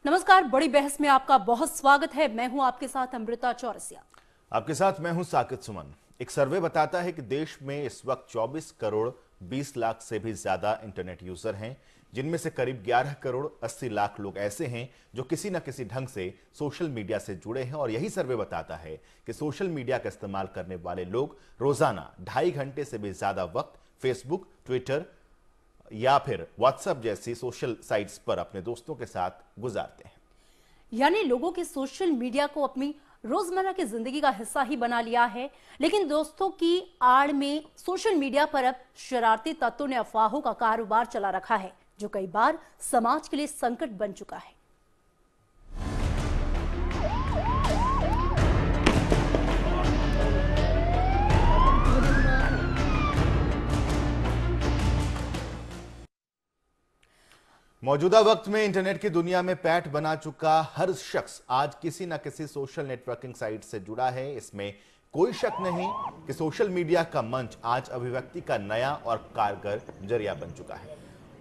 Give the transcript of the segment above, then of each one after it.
नमस्कार, बड़ी बहस में आपका बहुत स्वागत है। मैं हूं आपके साथ अमृता चौरसिया। आपके साथ मैं हूं साकिब सुमन। एक सर्वे बताता है कि देश में इस वक्त 24 करोड़ 20 लाख से भी ज्यादा इंटरनेट यूजर हैं, जिनमें से करीब 11 करोड़ 80 लाख लोग ऐसे हैं जो किसी न किसी ढंग से सोशल मीडिया से जुड़े हैं। और यही सर्वे बताता है कि सोशल मीडिया का इस्तेमाल करने वाले लोग रोजाना 2.5 घंटे से भी ज्यादा वक्त फेसबुक, ट्विटर या फिर व्हाट्सएप जैसी सोशल साइट्स पर अपने दोस्तों के साथ गुजारते हैं। यानी लोगों की सोशल मीडिया को अपनी रोजमर्रा की जिंदगी का हिस्सा ही बना लिया है। लेकिन दोस्तों की आड़ में सोशल मीडिया पर अब शरारती तत्वों ने अफवाहों का कारोबार चला रखा है, जो कई बार समाज के लिए संकट बन चुका है। मौजूदा वक्त में इंटरनेट की दुनिया में पैठ बना चुका हर शख्स आज किसी न किसी सोशल नेटवर्किंग साइट से जुड़ा है। इसमें कोई शक नहीं कि सोशल मीडिया का मंच आज अभिव्यक्ति का नया और कारगर जरिया बन चुका है।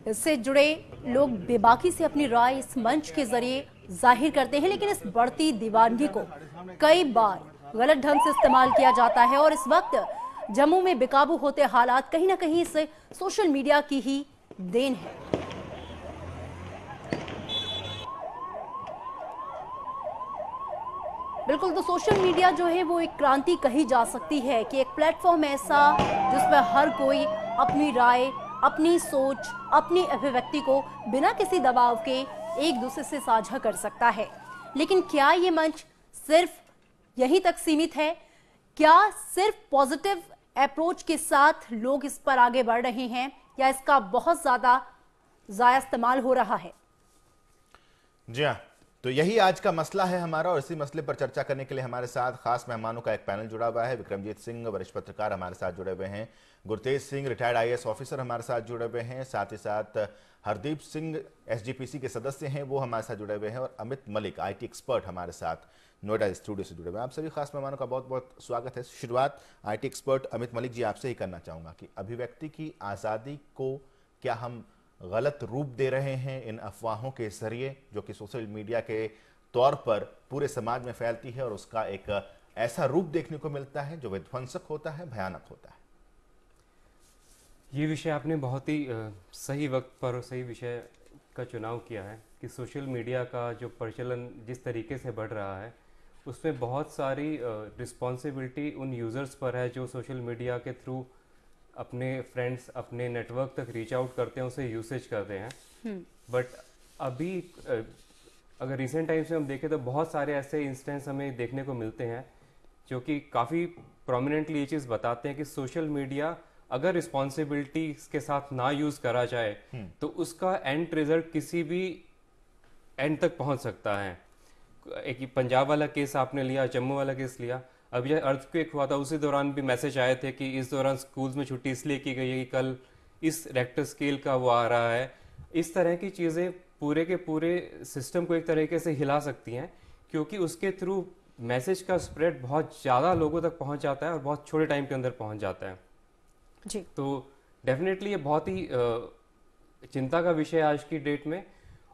इससे जुड़े लोग बेबाकी से अपनी राय इस मंच के जरिए जाहिर करते हैं, लेकिन इस बढ़ती दीवानगी को कई बार गलत ढंग से इस्तेमाल किया जाता है। और इस वक्त जम्मू में बेकाबू होते हालात कहीं ना कहीं इस सोशल मीडिया की ही देन है। बिल्कुल, तो सोशल मीडिया जो है वो एक क्रांति कही जा सकती है कि एक प्लेटफॉर्म ऐसा जिस पर हर कोई अपनी राय, अपनी सोच, अपनी अभिव्यक्ति को बिना किसी दबाव के एक दूसरे से साझा कर सकता है। लेकिन क्या ये मंच सिर्फ यहीं तक सीमित है? क्या सिर्फ पॉजिटिव अप्रोच के साथ लोग इस पर आगे बढ़ रहे हैं, या इसका बहुत ज्यादा जाया इस्तेमाल हो रहा है? जी हाँ, तो यही आज का मसला है हमारा। और इसी मसले पर चर्चा करने के लिए हमारे साथ खास मेहमानों का एक पैनल जुड़ा हुआ है। विक्रमजीत सिंह, वरिष्ठ पत्रकार, हमारे साथ जुड़े हुए हैं। Gurtej Singh, retired IAS officer, हमारे साथ जुड़े हुए हैं। साथ ही साथ हरदीप सिंह, SGPC के सदस्य हैं, वो हमारे साथ जुड़े हुए हैं। और अमित मलिक, IT एक्सपर्ट, हमारे साथ नोएडा स्टूडियो से जुड़े हुए हैं। आप सभी खास मेहमानों का बहुत बहुत स्वागत है। शुरुआत IT एक्सपर्ट अमित मलिक जी आपसे ही करना चाहूंगा कि अभिव्यक्ति की आज़ादी को क्या हम गलत रूप दे रहे हैं इन अफवाहों के जरिए, जो कि सोशल मीडिया के तौर पर पूरे समाज में फैलती है और उसका एक ऐसा रूप देखने को मिलता है जो विध्वंसक होता है, भयानक होता है। ये विषय आपने बहुत ही सही वक्त पर सही विषय का चुनाव किया है कि सोशल मीडिया का जो प्रचलन जिस तरीके से बढ़ रहा है उसमें बहुत सारी रिस्पॉन्सिबिलिटी उन यूज़र्स पर है जो सोशल मीडिया के थ्रू अपने फ्रेंड्स, अपने नेटवर्क तक रीच आउट करते हैं, उसे यूसेज करते हैं। बट अभी अगर रिसेंट टाइम्स में हम देखें तो बहुत सारे ऐसे इंस्टेंस हमें देखने को मिलते हैं जो कि काफ़ी प्रोमिनेंटली ये चीज़ बताते हैं कि सोशल मीडिया अगर रिस्पॉन्सिबिलिटी के साथ ना यूज़ करा जाए तो उसका एंड रिजल्ट किसी भी एंड तक पहुंच सकता है। एक पंजाब वाला केस आपने लिया, जम्मू वाला केस लिया, अभी जब अर्थक्वेक हुआ था उसी दौरान भी मैसेज आए थे कि इस दौरान स्कूल्स में छुट्टी इसलिए की गई है कि कल इस रेक्टर स्केल का वो आ रहा है। इस तरह की चीज़ें पूरे के पूरे सिस्टम को एक तरीके से हिला सकती हैं, क्योंकि उसके थ्रू मैसेज का स्प्रेड बहुत ज़्यादा लोगों तक पहुंच जाता है और बहुत छोटे टाइम के अंदर पहुंच जाता है जी। तो डेफिनेटली ये बहुत ही चिंता का विषय है आज की डेट में।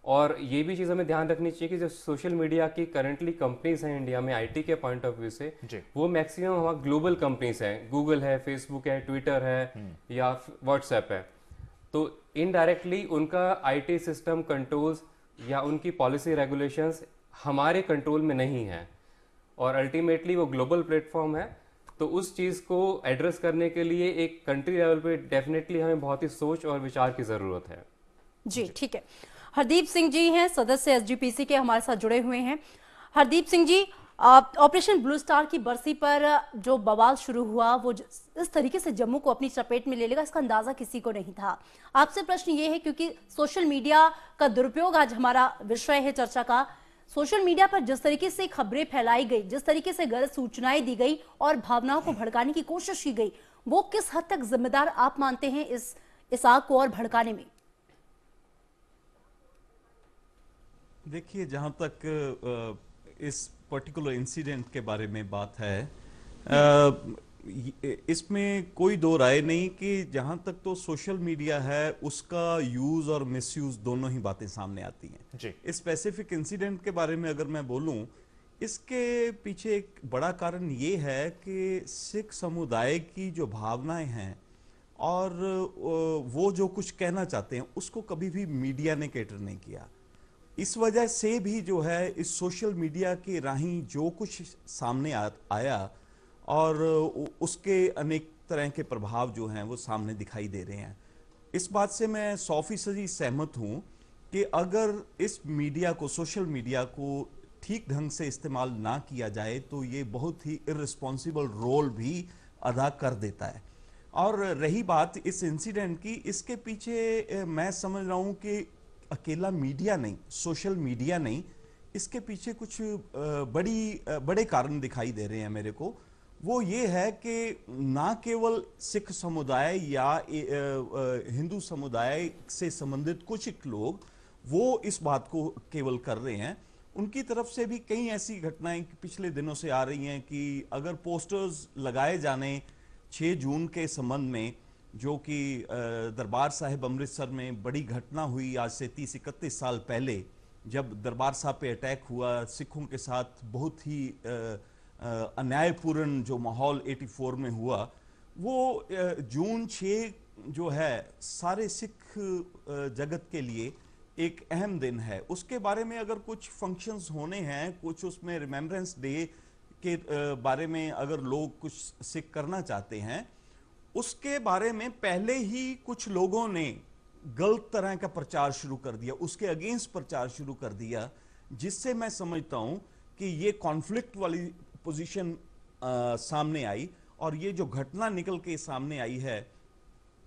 और ये भी चीज़ हमें ध्यान रखनी चाहिए कि जो सोशल मीडिया की करंटली कंपनीज हैं इंडिया में IT के पॉइंट ऑफ व्यू से, वो मैक्सिमम हमारा ग्लोबल कंपनीज हैं। गूगल है, फेसबुक है, ट्विटर है या व्हाट्सएप है। तो इनडायरेक्टली उनका IT सिस्टम कंट्रोल्स या उनकी पॉलिसी रेगुलेशंस हमारे कंट्रोल में नहीं है और अल्टीमेटली वो ग्लोबल प्लेटफॉर्म है। तो उस चीज़ को एड्रेस करने के लिए एक कंट्री लेवल पे डेफिनेटली हमें बहुत ही सोच और विचार की ज़रूरत है। जी ठीक है। हरदीप सिंह जी हैं, सदस्य SGPC के, हमारे साथ जुड़े हुए हैं। Hardeep Singh ji, operation blue star की बरसी पर जो बवाल शुरू हुआ वो इस तरीके से जम्मू को अपनी चपेट में ले लेगा, इसका अंदाजा किसी को नहीं था। आपसे प्रश्न ये है, क्योंकि सोशल मीडिया का दुरुपयोग आज हमारा विषय है चर्चा का। सोशल मीडिया पर जिस तरीके से खबरें फैलाई गई, जिस तरीके से गलत सूचनाएं दी गई और भावनाओं को भड़काने की कोशिश की गई, वो किस हद तक जिम्मेदार आप मानते हैं इस आग को और भड़काने में? देखिए, जहाँ तक इस पर्टिकुलर इंसिडेंट के बारे में बात है, इसमें कोई दो राय नहीं कि जहां तक तो सोशल मीडिया है उसका यूज और मिसयूज दोनों ही बातें सामने आती हैं जी। इस स्पेसिफिक इंसिडेंट के बारे में अगर मैं बोलूं, इसके पीछे एक बड़ा कारण ये है कि सिख समुदाय की जो भावनाएं हैं और वो जो कुछ कहना चाहते हैं उसको कभी भी मीडिया ने कैटर नहीं किया। इस वजह से भी जो है इस सोशल मीडिया के राही जो कुछ सामने आया और उसके अनेक तरह के प्रभाव जो हैं वो सामने दिखाई दे रहे हैं। इस बात से मैं 100% सहमत हूं कि अगर इस मीडिया को, सोशल मीडिया को ठीक ढंग से इस्तेमाल ना किया जाए तो ये बहुत ही इररिस्पॉन्सिबल रोल भी अदा कर देता है। और रही बात इस इंसिडेंट की, इसके पीछे मैं समझ रहा हूं कि अकेला मीडिया नहीं, सोशल मीडिया नहीं, इसके पीछे कुछ बड़े कारण दिखाई दे रहे हैं मेरे को। वो ये है कि ना केवल सिख समुदाय या हिंदू समुदाय से संबंधित कुछ लोग वो इस बात को केवल कर रहे हैं, उनकी तरफ से भी कई ऐसी घटनाएं पिछले दिनों से आ रही हैं कि अगर पोस्टर्स लगाए जाने 6 जून के संबंध में, जो कि दरबार साहिब अमृतसर में बड़ी घटना हुई आज से 30-31 साल पहले, जब दरबार साहब पे अटैक हुआ, सिखों के साथ बहुत ही अन्यायपूर्ण जो माहौल 84 में हुआ, वो जून 6 जो है सारे सिख जगत के लिए एक अहम दिन है। उसके बारे में अगर कुछ फंक्शंस होने हैं, कुछ उसमें रिमेम्बरेंस डे के बारे में अगर लोग कुछ सिख करना चाहते हैं, उसके बारे में पहले ही कुछ लोगों ने गलत तरह का प्रचार शुरू कर दिया, उसके अगेंस्ट प्रचार शुरू कर दिया, जिससे मैं समझता हूं कि ये कॉन्फ्लिक्ट वाली पोजीशन सामने आई और ये जो घटना निकल के सामने आई है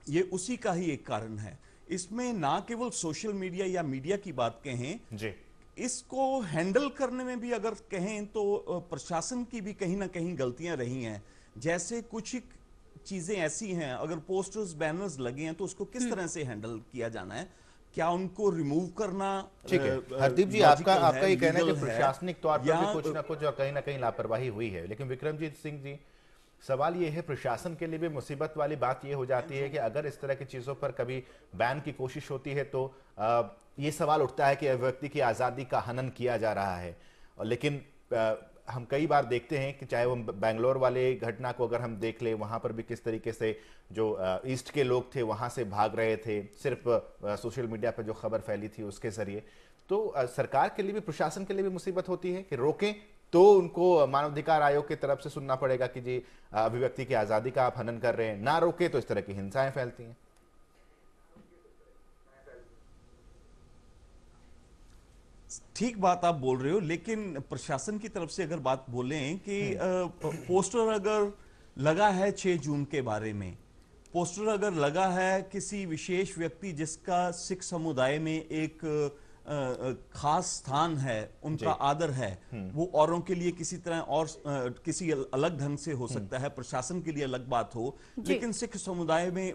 ये उसी का ही एक कारण है। इसमें ना केवल सोशल मीडिया या मीडिया की बात कहें जी, इसको हैंडल करने में भी अगर कहें तो प्रशासन की भी कहीं ना कहीं गलतियां रही हैं। जैसे कुछ चीजें ऐसी हैं, अगर पोस्टर्स बैनर्स लगे हैं तो उसको किस तरह से हैंडल किया जाना है, क्या उनको रिमूव करना ठीक है। हरदीप जी, आपका ये कहना है कि प्रशासनिक तौर पर भी कुछ ना कुछ और कहीं ना कहीं लापरवाही हुई है, लेकिन विक्रमजीत सिंह जी, सवाल ये है, प्रशासन के लिए भी मुसीबत वाली बात ये हो जाती है कि अगर इस तरह की चीजों पर कभी बैन की कोशिश होती है तो ये सवाल उठता है कि व्यक्ति की आजादी का हनन किया जा रहा है। और लेकिन हम कई बार देखते हैं कि चाहे वो बेंगलोर वाले घटना को अगर हम देख ले, वहां पर भी किस तरीके से जो ईस्ट के लोग थे वहां से भाग रहे थे सिर्फ सोशल मीडिया पर जो खबर फैली थी उसके जरिए। तो सरकार के लिए भी, प्रशासन के लिए भी मुसीबत होती है कि रोकें तो उनको मानवाधिकार आयोग की तरफ से सुनना पड़ेगा कि जी अभिव्यक्ति की आजादी का आप हनन कर रहे हैं, ना रोके तो इस तरह की हिंसाएं फैलती हैं। ठीक बात आप बोल रहे हो, लेकिन प्रशासन की तरफ से अगर बात बोलें कि पोस्टर अगर लगा है 6 जून के बारे में, पोस्टर अगर लगा है किसी विशेष व्यक्ति जिसका सिख समुदाय में एक खास स्थान है, उनका आदर है, वो औरों के लिए किसी तरह और किसी अलग ढंग से हो सकता है, प्रशासन के लिए अलग बात हो, लेकिन सिख समुदाय में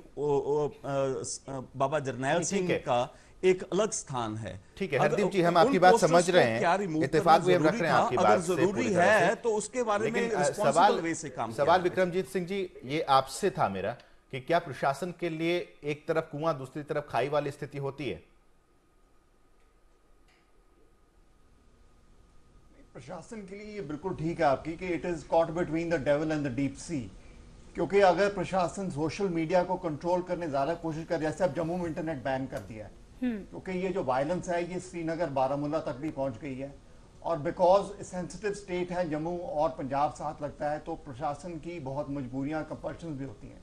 बाबा जरनैल सिंह का एक अलग स्थान है। ठीक है हरदीप जी, हम आपकी बात समझ रहे हैं, इत्तेफाक भी हम रख रहे हैं आपकी बात से, जरूरी है तो उसके बारे में रिस्पांसिबल वे से काम। सवाल विक्रमजीत सिंह जी ये आपसे था मेरा कि क्या प्रशासन के लिए एक तरफ कुआं दूसरी तरफ खाई वाली स्थिति होती है? प्रशासन के लिए ये बिल्कुल ठीक है आपकी कि it is caught between the devil and the deep sea, क्योंकि अगर प्रशासन सोशल मीडिया को कंट्रोल करने ज्यादा कोशिश कर, जैसे अब जम्मू में इंटरनेट बैन कर दिया है, क्योंकि ये जो वायलेंस है ये श्रीनगर बारामूला तक भी पहुंच गई है, और बिकॉज सेंसिटिव स्टेट है जम्मू और पंजाब साथ लगता है, तो प्रशासन की बहुत मजबूरियां, कंपल्शन भी होती हैं।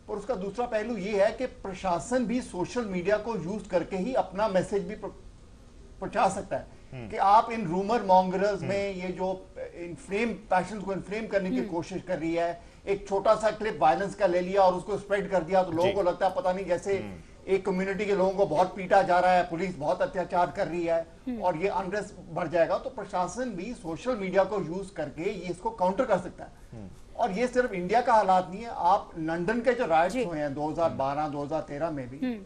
पर उसका दूसरा पहलू ये है कि प्रशासन भी सोशल मीडिया को यूज करके ही अपना मैसेज भी पहुंचा सकता है कि आप इन रूमर मॉन्गरर्स में ये जो इन्फ्लेम पैशन को इन्फ्लेम करने की कोशिश कर रही है, एक छोटा सा क्लिप वायलेंस का ले लिया और उसको स्प्रेड कर दिया, तो लोगों को लगता है पता नहीं जैसे एक कम्युनिटी के लोगों को बहुत पीटा जा रहा है, पुलिस बहुत अत्याचार कर रही है और ये अनरेस्ट बढ़ जाएगा। तो प्रशासन भी सोशल मीडिया को यूज करके ये इसको काउंटर कर सकता है। और ये सिर्फ इंडिया का हालात नहीं है, आप लंदन के जो राइट्स हुए हैं 2012-2013 में भी,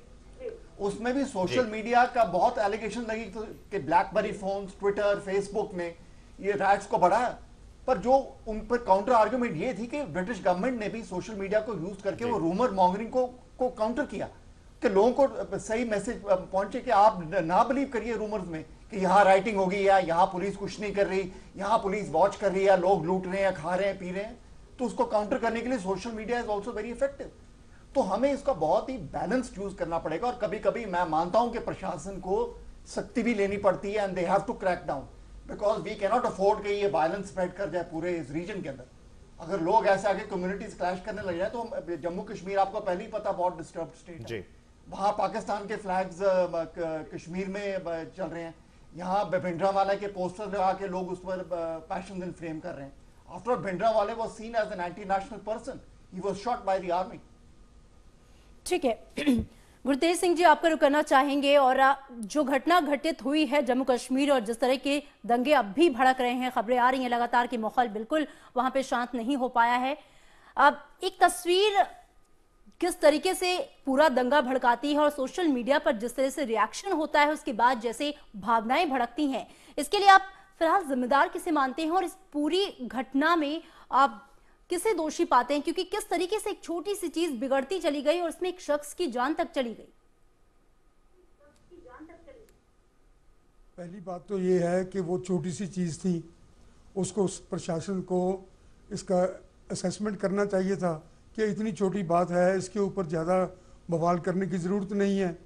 उसमें भी सोशल मीडिया का बहुत एलिगेशन लगी कि ब्लैकबेरी फोन्स, ट्विटर, फेसबुक ने ये राइट्स को बढ़ाया, पर जो उन पर काउंटर आर्ग्यूमेंट ये थी कि ब्रिटिश गवर्नमेंट ने भी सोशल मीडिया को यूज करके वो रूमर मॉन्गरिंग को काउंटर किया कि लोगों को सही मैसेज पहुंचे कि आप ना बिलीव करिए रूमर्स में कि यहाँ राइटिंग होगी या यहाँ पुलिस कुछ नहीं कर रही, यहाँ पुलिस वॉच कर रही है, लोग लूट रहे हैं, खा रहे हैं, पी रहे हैं। तो उसको काउंटर करने के लिए social media is also very effective. तो हमें इसका बहुत ही बैलेंस्ड यूज करना पड़ेगा और कभी कभी मैं मानता हूं कि प्रशासन को सख्ती भी लेनी पड़ती है and they have to crack down because we cannot afford कि ये वायलेंस स्प्रेड कर जाए पूरे इस रीजन के अंदर। अगर लोग ऐसे आगे कम्युनिटीज क्लैश करने लग जाए तो जम्मू कश्मीर आपको पहले ही पता बहुत डिस्टर्ब स्टेट है, वहां पाकिस्तान के फ्लैग्स कश्मीर में चल रहे हैं, यहाँ भिंडरावाला के पोस्टर लगा के लोग उस पर पैशन दिन फ्रेम कर रहे हैं। After all Bhindranwale was seen as an anti national person, he was shot by the army. ठीक है गुरतेज सिंह जी, आपका रुकना चाहेंगे और जो घटना घटित हुई है जम्मू कश्मीर और जिस तरह के दंगे अब भी भड़क रहे हैं, खबरें आ रही हैं लगातार कि माहौल बिल्कुल वहां पे शांत नहीं हो पाया है। अब एक तस्वीर किस तरीके से पूरा दंगा भड़काती है और सोशल मीडिया पर जिस तरह से रिएक्शन होता है उसके बाद जैसे भावनाएं भड़कती हैं, इसके लिए आप फिलहाल जिम्मेदार किसे मानते हैं और इस पूरी घटना में आप किसे दोषी पाते हैं? क्योंकि किस तरीके से एक छोटी सी चीज बिगड़ती चली गई और उसमें एक शख्स की जान तक चली गई। पहली बात तो ये है कि वो छोटी सी चीज़ थी, उसको प्रशासन को इसका असेसमेंट करना चाहिए था कि इतनी छोटी बात है, इसके ऊपर ज़्यादा बवाल करने की ज़रूरत नहीं है।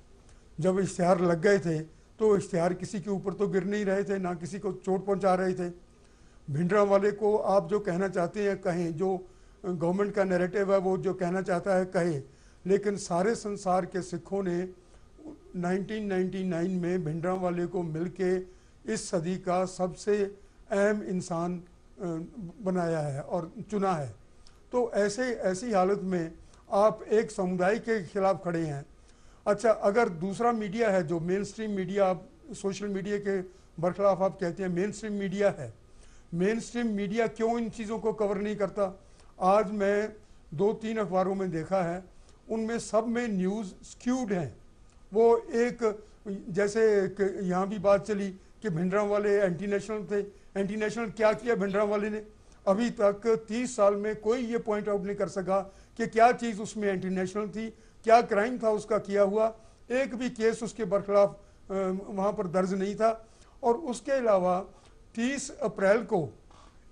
जब इश्तिहार लग गए थे तो इश्तिहार किसी के ऊपर तो गिर नहीं रहे थे, ना किसी को चोट पहुंचा रहे थे। भिंडरावाले को आप जो कहना चाहते हैं कहें, जो गवर्नमेंट का नैरेटिव है वो जो कहना चाहता है कहे, लेकिन सारे संसार के सिखों ने 1999 में भिंडरावाले को मिलके इस सदी का सबसे अहम इंसान बनाया है और चुना है। तो ऐसी हालत में आप एक समुदाय के खिलाफ खड़े हैं। अच्छा, अगर दूसरा मीडिया है जो मेन स्ट्रीम मीडिया, आप सोशल मीडिया के बरखिलाफ आप कहते हैं मेन स्ट्रीम मीडिया है, मेन स्ट्रीम मीडिया क्यों इन चीज़ों को कवर नहीं करता? आज मैं 2-3 अखबारों में देखा है, उनमें सब में न्यूज़ स्क्यूड हैं। वो एक जैसे यहाँ भी बात चली कि भिंडरावाले एंटी नेशनल थे। एंटी नेशनल क्या किया भिंडरावाले ने? अभी तक 30 साल में कोई ये पॉइंट आउट नहीं कर सका कि क्या चीज़ उसमें एंटी नेशनल थी, क्या क्राइम था उसका किया हुआ। एक भी केस उसके बरखिलाफ वहाँ पर दर्ज नहीं था। और उसके अलावा 30 अप्रैल को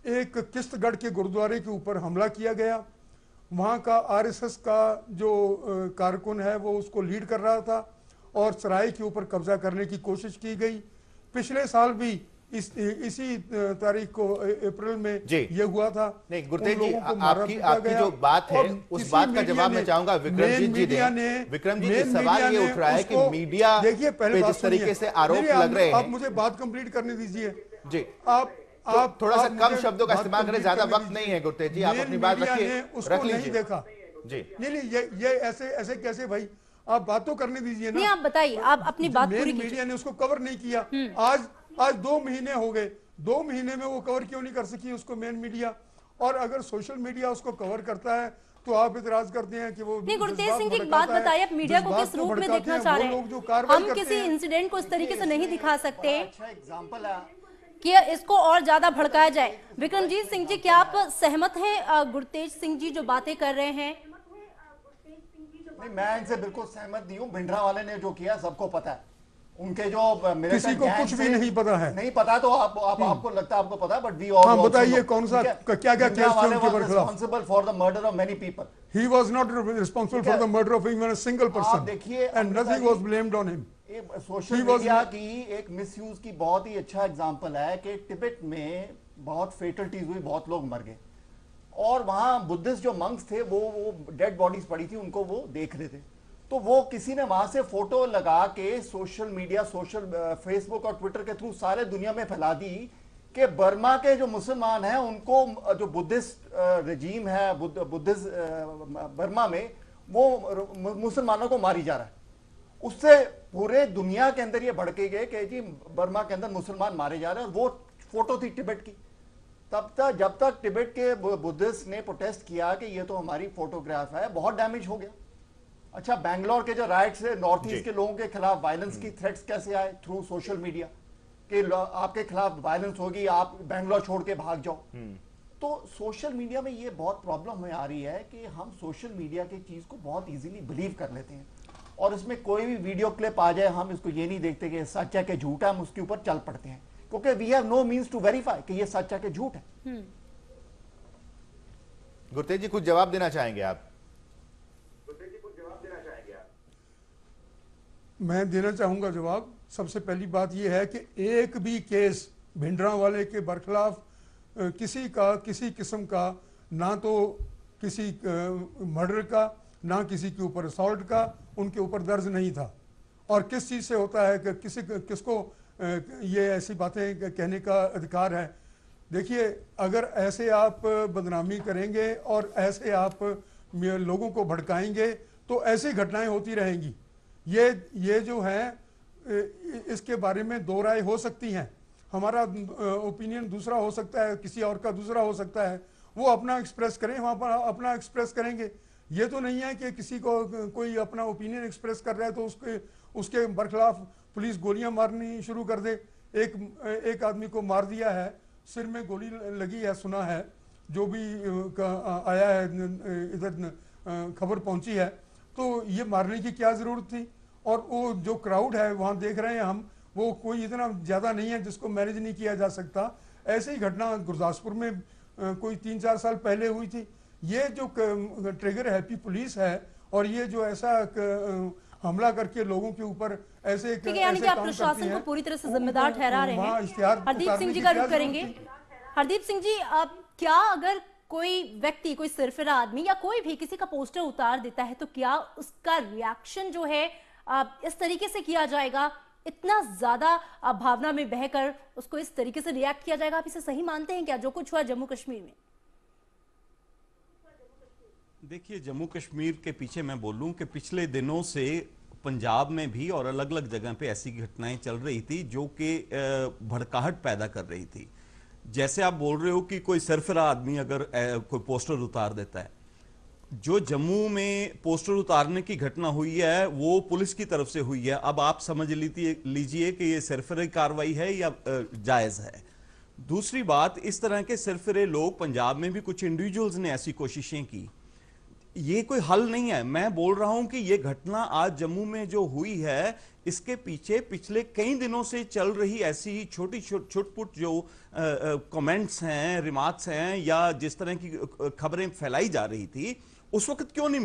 एक किश्तगढ़ के गुरुद्वारे के ऊपर हमला किया गया। वहाँ का आरएसएस का जो कारकुन है वो उसको लीड कर रहा था और सराय के ऊपर कब्जा करने की कोशिश की गई। पिछले साल भी इसी तारीख को अप्रैल में ये हुआ था। नहीं गुरतेज जी, आपकी जो बात है उस बात का जवाब मैं चाहूंगा विक्रमजीत जी ने। विक्रमजीत जी, सवाल ये उठ रहा है कि मीडिया देखिए पहले जिस तरीके से आरोप लग रहे हैं। आप मुझे बात कंप्लीट करने दीजिए जी। आप थोड़ा सा कम शब्दों का इस्तेमाल करें, ज्यादा वक्त नहीं है गुरतेज जी, आप अपनी बात रखिए, रख लीजिए। देखा जी नहीं, ये ऐसे कैसे भाई, आप बात तो करने दीजिए ना। नहीं, आप बताइए, आप अपनी बात पूरी कीजिए। मीडिया ने उसको कवर नहीं किया। आज 2 महीने हो गए, 2 महीने में वो कवर क्यों नहीं कर सकी उसको मेन मीडिया? और अगर सोशल मीडिया उसको कवर करता है तो आप इतराज करते हैं कि वो नहीं। गुरतेज सिंह जी, एक बात बताइए, आप मीडिया को किस रूप में देखना चाह रहे हैं? हम किसी इंसिडेंट को इस तरीके से नहीं दिखा सकते अच्छा एग्जांपल है कि इसको और ज्यादा भड़काया जाए। विक्रमजीत सिंह जी, क्या आप सहमत हैं गुरतेज सिंह जी जो बातें कर रहे हैं? नहीं, मैं इनसे बिल्कुल सहमत नहीं हूँ। भिंडरावाले ने जो किया सबको पता है। उनके जो किसी को कुछ भी नहीं पता है, नहीं पता तो आपको लगता है आपको पता है, बट वी ऑल बताइए कौन सा क्या केस थे उनके खिलाफ? Responsible for the murder of many people. He was not responsible for the murder of even a single person. देखिए, and nothing was blamed on him. Social media की एक मिसयूज की बहुत ही अच्छा एग्जांपल है कि तिब्बत में बहुत फेटलिटीज हुई, बहुत लोग मर गए और वहां बुद्धिस्ट जो मंक्स थे वो डेड बॉडीज पड़ी थी, उनको वो देख रहे थे। तो वो किसी ने वहां से फोटो लगा के सोशल मीडिया, फेसबुक और ट्विटर के थ्रू सारे दुनिया में फैला दी कि बर्मा के जो मुसलमान हैं उनको जो बुद्धिस्ट रजीम है बुद्धिस्ट बर्मा में, वो मुसलमानों को मारी जा रहा है। उससे पूरे दुनिया के अंदर ये भड़के गए कि जी बर्मा के अंदर मुसलमान मारे जा रहे हैं। और वो फोटो थी तिब्बत की। तब तक जब तक तिब्बत के बुद्धिस्ट ने प्रोटेस्ट किया कि ये तो हमारी फोटोग्राफ है, बहुत डैमेज हो गया। अच्छा, बैंगलोर के जो राइट्स है, नॉर्थ ईस्ट के लोगों के खिलाफ वायलेंस की थ्रेट्स कैसे आए? थ्रू सोशल मीडिया कि आपके खिलाफ वायलेंस होगी, आप बैंगलोर छोड़ के भाग जाओ। तो सोशल मीडिया में ये बहुत प्रॉब्लम हमें आ रही है कि हम सोशल मीडिया की चीज को बहुत इजीली बिलीव कर लेते हैं और इसमें कोई भी वीडियो क्लिप आ जाए हम इसको ये नहीं देखते कि सच है कि झूठ है, हम उसके ऊपर चल पड़ते हैं क्योंकि we have no means to verify कि ये सच है कि झूठ है। गुरतेज जी कुछ जवाब देना चाहेंगे आप? मैं देना चाहूंगा जवाब। सबसे पहली बात यह है कि एक भी केस भिंडरांवाले के बरखिलाफ किसी का किसी किस्म का, ना तो किसी मर्डर का, ना किसी के ऊपर असॉल्ट का उनके ऊपर दर्ज नहीं था। और किस चीज़ से होता है कि किसको ये ऐसी बातें कहने का अधिकार है? देखिए, अगर ऐसे आप बदनामी करेंगे और ऐसे आप लोगों को भड़काएंगे तो ऐसी घटनाएं होती रहेंगी। ये जो है इसके बारे में दो राय हो सकती हैं। हमारा ओपिनियन दूसरा हो सकता है, किसी और का दूसरा हो सकता है। वो अपना एक्सप्रेस करें, वहाँ पर अपना एक्सप्रेस करेंगे। ये तो नहीं है कि किसी को कोई अपना ओपिनियन एक्सप्रेस कर रहा है तो उसके बरखिलाफ पुलिस गोलियां मारनी शुरू कर दे। एक आदमी को मार दिया है, सिर में गोली लगी है, सुना है, जो भी आया है इधर खबर पहुंची है। तो ये मारने की क्या जरूरत थी? और वो जो क्राउड है वहाँ देख रहे हैं हम, वो कोई इतना ज़्यादा नहीं है जिसको मैनेज नहीं किया जा सकता। ऐसे ही घटना गुरदासपुर में कोई 3-4 साल पहले हुई थी। ये जो ट्रिगर हैप्पी पुलिस है और ये जो ऐसा हमला करके लोगों के ऊपर ऐसे ठीक है, यानी कि आप प्रशासन को पूरी तरह से जिम्मेदार ठहरा रहे हैं। हरदीप सिंह जी का रुख करेंगे। हरदीप सिंह जी, अब क्या अगर कोई व्यक्ति, कोई सिरफिरा आदमी या कोई भी किसी का पोस्टर उतार देता है तो क्या उसका रिएक्शन जो है इस तरीके से किया जाएगा, इतना ज्यादा भावना में बहकर उसको इस तरीके से रिएक्ट किया जाएगा? आप इसे सही मानते हैं क्या, जो कुछ हुआ जम्मू कश्मीर में? देखिए, जम्मू कश्मीर के पीछे मैं बोलूं कि पिछले दिनों से पंजाब में भी और अलग अलग जगह पे ऐसी घटनाएं चल रही थी जो कि भड़काहट पैदा कर रही थी। जैसे आप बोल रहे हो कि कोई सरफरा आदमी अगर कोई पोस्टर उतार देता है, जो जम्मू में पोस्टर उतारने की घटना हुई है वो पुलिस की तरफ से हुई है। अब आप समझ लीजिए कि ये सरफरे कार्रवाई है या जायज है। दूसरी बात, इस तरह के सरफरे लोग पंजाब में भी कुछ इंडिविजुअल्स ने ऐसी कोशिशें की। ये कोई हल नहीं है। मैं बोल रहा हूं कि ये घटना आज जम्मू में जो हुई है, इसके पीछे पिछले कई दिनों से चल रही ऐसी छोटी छुटपुट जो कमेंट्स हैं, रिमार्क्स हैं, या जिस तरह की खबरें फैलाई जा रही थी, उस वक्त क्यों नहीं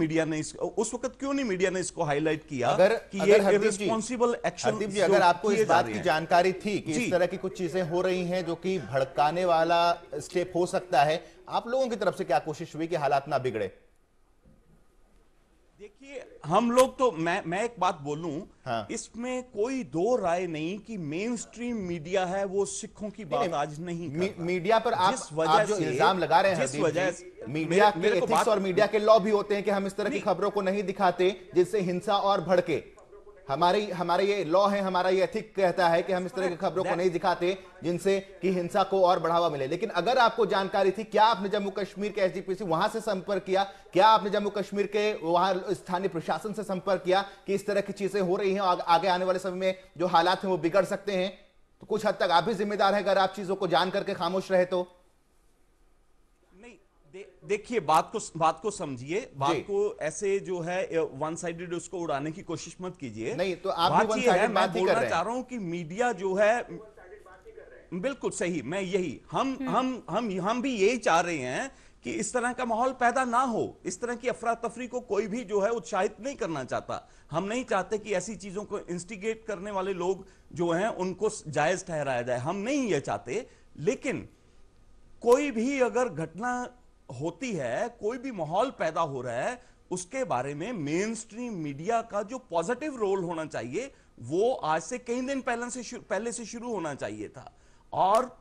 मीडिया ने इसको हाईलाइट किया कि ये इररिस्पांसिबल एक्शन? हरदीप जी, अगर आपको इस बात की जानकारी थी कि इस तरह की कुछ चीजें हो रही हैं जो कि भड़काने वाला स्टेप हो सकता है, आप लोगों की तरफ से क्या कोशिश हुई कि हालात ना बिगड़े? देखिए, हम लोग तो मैं एक बात बोलूं, हाँ। इसमें कोई दो राय नहीं कि मेन स्ट्रीम मीडिया है वो सिखों की बात आज नहीं कर रहा। मीडिया पर आप जो इल्जाम लगा रहे हैं, मीडिया के एथिक्स और मीडिया के लॉ भी होते हैं कि हम इस तरह की खबरों को नहीं दिखाते जिससे हिंसा और भड़के। हमारे ये लॉ है, हमारा ये एथिक कहता है कि हम इस तरह की खबरों को नहीं दिखाते जिनसे कि हिंसा को और बढ़ावा मिले। लेकिन अगर आपको जानकारी थी, क्या आपने जम्मू कश्मीर के एसजीपीसी वहां से संपर्क किया? क्या आपने जम्मू कश्मीर के वहां स्थानीय प्रशासन से संपर्क किया कि इस तरह की चीजें हो रही हैं और आगे आने वाले समय में जो हालात हैं वो बिगड़ सकते हैं? तो कुछ हद तक आप भी जिम्मेदार हैं अगर आप चीजों को जान करके खामोश रहे तो। देखिए, बात को समझिए, बात को ऐसे जो है वन साइडेड उसको उड़ाने की कोशिश मत कीजिए। नहीं तो आप भी वन साइडेड बात ही कर रहे हैं। मैं बोलना चाह रहा हूं कि मीडिया जो है, बिल्कुल सही, मैं यही हम भी यही चाह रहे हैं कि इस तरह का माहौल पैदा ना हो। इस तरह की अफरा तफरी को कोई भी जो है उत्साहित नहीं करना चाहता। हम नहीं चाहते कि ऐसी चीजों को इंस्टिगेट करने वाले लोग जो हैं उनको जायज ठहराया जाए, हम नहीं ये चाहते। लेकिन कोई भी अगर घटना होती है, कोई भी माहौल पैदा हो रहा है, उसके बारे में मेन स्ट्रीम मीडिया का जो पॉजिटिव रोल होना चाहिए वो आज से कई दिन पहले से शुरू होना चाहिए था। और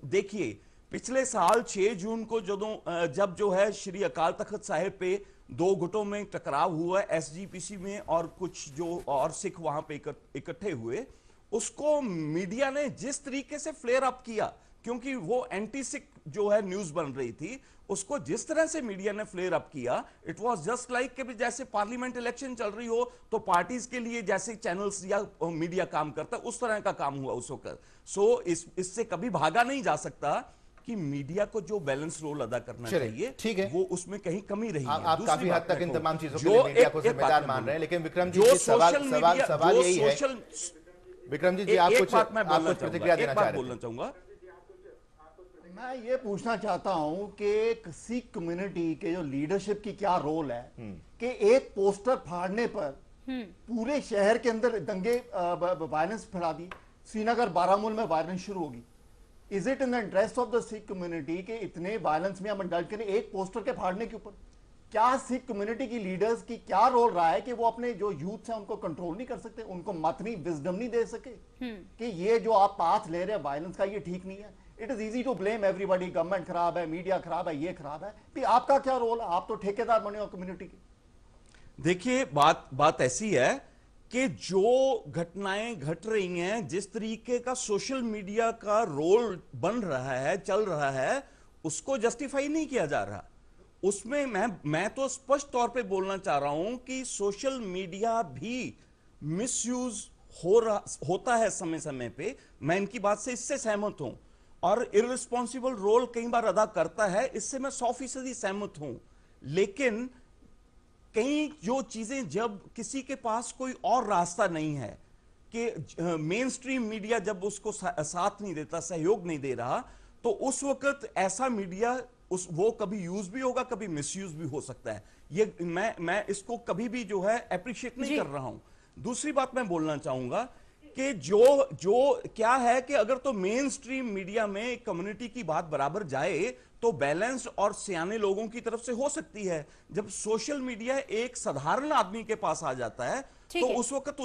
देखिए, पिछले साल 6 जून को जब जो है श्री अकाल तख्त साहिब पे 2 गुटों में टकराव हुआ एसजीपीसी में, और कुछ जो और सिख वहां पे इकट्ठे हुए, उसको मीडिया ने जिस तरीके से फ्लेयर अप किया, क्योंकि वो एंटी सिख जो है न्यूज बन रही थी, उसको जिस तरह से मीडिया ने फ्लेयर अप किया, इट वाज जस्ट लाइक कि जैसे पार्लियामेंट इलेक्शन चल रही हो तो पार्टीज के लिए जैसे चैनल्स या मीडिया काम करता है, उस तरह का काम हुआ उस वक्त। सो इससे कभी भागा नहीं जा सकता कि मीडिया को जो बैलेंस रोल अदा करना चाहिए, ठीक है, वो उसमें कहीं कमी रही है। आप काफी हद तक इन तमाम चीजों के लिए जो मीडिया को एक बात जिम्मेदार मैं मान रहे हैं, लेकिन विक्रम जी जो सवाल सोशल मीडिया, सवाल जो यही है, सोशल, विक्रम जी एक आप बात कुछ मैं बोलना प्रतिक्रिया देना चाह रहे बोलना चाहूंगा। मैं ये पूछना चाहता हूं कि एक सिख कम्युनिटी के जो लीडरशिप की क्या रोल है कि एक पोस्टर फाड़ने पर पूरे शहर के अंदर दंगे वायलेंस फैला दी, श्रीनगर बारामूल में वायलेंस शुरू होगी। Is it in the interest of the Sikh community के इतने वायलेंस में हम इंडल्ज करें एक पोस्टर के फाड़ने के ऊपर? क्या सिख कम्युनिटी की लीडर्स की क्या रोल रहा है कि वो अपने जो यूथ है उनको कंट्रोल नहीं कर सकते, उनको मत नहीं, विजडम नहीं दे सके कि ये जो आप पाथ ले रहे हैं वायलेंस का, ये ठीक नहीं है? It is easy to blame everybody, government खराब है, मीडिया खराब है, ये खराब है, भी आपका क्या रोल है? आप तो ठेकेदार बने हो कम्युनिटी के। देखिए, बात ऐसी है कि जो घटनाएं घट रही हैं, जिस तरीके का सोशल मीडिया का रोल बन रहा है, चल रहा है, उसको जस्टिफाई नहीं किया जा रहा। उसमें मैं तो स्पष्ट तौर पे बोलना चाह रहा हूं कि सोशल मीडिया भी मिसयूज होता है समय समय पे। मैं इनकी बात से इससे सहमत हूं, और इररिस्पॉन्सिबल रोल कई बार अदा करता है, इससे मैं 100% सहमत हूं। लेकिन कई जो चीजें, जब किसी के पास कोई और रास्ता नहीं है कि मेन स्ट्रीम मीडिया जब उसको साथ नहीं देता, सहयोग नहीं दे रहा, तो उस वक्त ऐसा मीडिया वो कभी यूज भी होगा, कभी मिसयूज भी हो सकता है। ये मैं इसको कभी भी जो है अप्रिशिएट नहीं कर रहा हूं। दूसरी बात मैं बोलना चाहूंगा कि जो क्या है कि अगर तो मेन स्ट्रीम मीडिया में कम्युनिटी की बात बराबर जाए तो बैलेंस और सियाने लोगों की तरफ से हो सकती है। जब सोशल मीडिया एक साधारण आदमी के पास आ जाता है तो उस वक्त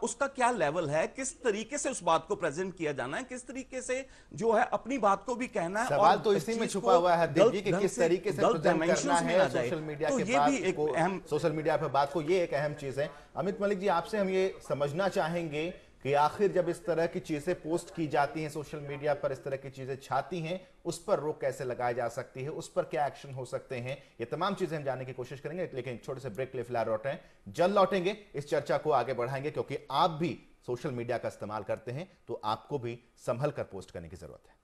उसका क्या लेवल है, किस तरीके से उस बात को प्रेजेंट किया जाना है, किस तरीके से जो है अपनी बात को भी कहना है। सवाल तो इसी में छुपा हुआ है हरदीप जी कि किस तरीके से प्रेजेंट करना है सोशल मीडिया तो के ये बात भी एक को, अहम सोशल मीडिया पर बात को, ये एक अहम चीज है। अमित मलिक जी, आपसे हम ये समझना चाहेंगे कि आखिर जब इस तरह की चीजें पोस्ट की जाती हैं सोशल मीडिया पर, इस तरह की चीजें छाती हैं, उस पर रोक कैसे लगाई जा सकती है, उस पर क्या एक्शन हो सकते हैं, ये तमाम चीजें हम जानने की कोशिश करेंगे। लेकिन एक छोटे से ब्रेक के लिए फिलहाल लौटें, जल्द लौटेंगे, इस चर्चा को आगे बढ़ाएंगे, क्योंकि आप भी सोशल मीडिया का इस्तेमाल करते हैं तो आपको भी संभल कर पोस्ट करने की जरूरत है।